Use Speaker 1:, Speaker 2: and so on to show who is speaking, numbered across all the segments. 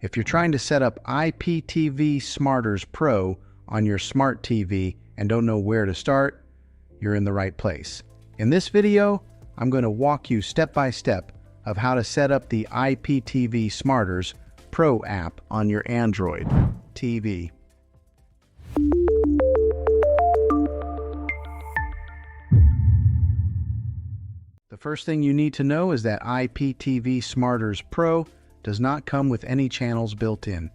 Speaker 1: If you're trying to set up IPTV Smarters Pro on your smart TV and don't know where to start, you're in the right place. In this video, I'm going to walk you step by step of how to set up the IPTV Smarters Pro app on your Android TV. The first thing you need to know is that IPTV Smarters Pro does not come with any channels built in.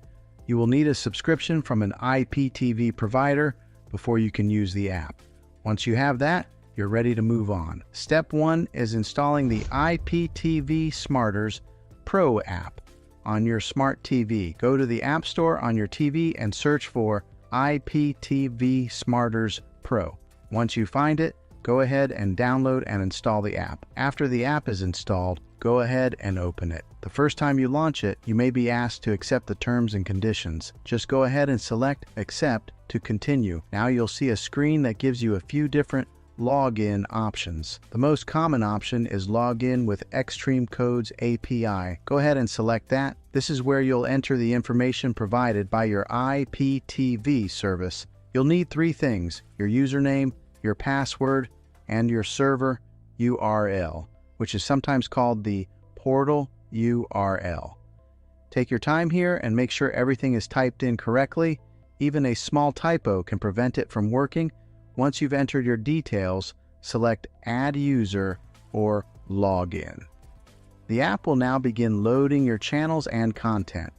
Speaker 1: You will need a subscription from an IPTV provider before you can use the app. Once you have that, you're ready to move on. Step 1 is installing the IPTV Smarters Pro app on your smart TV. Go to the App Store on your TV and search for IPTV Smarters Pro. Once you find it, go ahead and download and install the app. After the app is installed, go ahead and open it. The first time you launch it, you may be asked to accept the terms and conditions. Just go ahead and select Accept to continue. Now you'll see a screen that gives you a few different login options. The most common option is Login with Xtream Codes API. Go ahead and select that. This is where you'll enter the information provided by your IPTV service. You'll need 3 things: your username, your password, and your server URL, which is sometimes called the portal URL. Take your time here and make sure everything is typed in correctly. Even a small typo can prevent it from working. Once you've entered your details, select Add User or Login. The app will now begin loading your channels and content.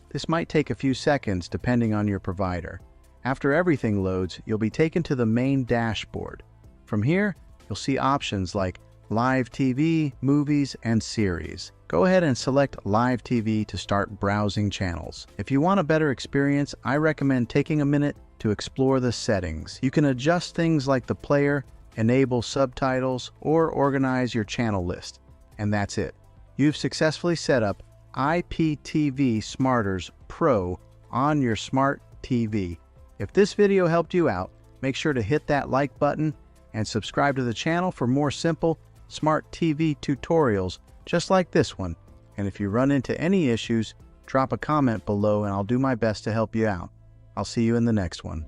Speaker 1: This might take a few seconds depending on your provider. After everything loads, you'll be taken to the main dashboard. From here, you'll see options like Live TV, Movies, and Series. Go ahead and select Live TV to start browsing channels. If you want a better experience, I recommend taking a minute to explore the settings. You can adjust things like the player, enable subtitles, or organize your channel list. And that's it. You've successfully set up IPTV Smarters Pro on your smart TV. If this video helped you out, make sure to hit that like button and subscribe to the channel for more simple smart TV tutorials just like this one. And if you run into any issues, drop a comment below and I'll do my best to help you out. I'll see you in the next one.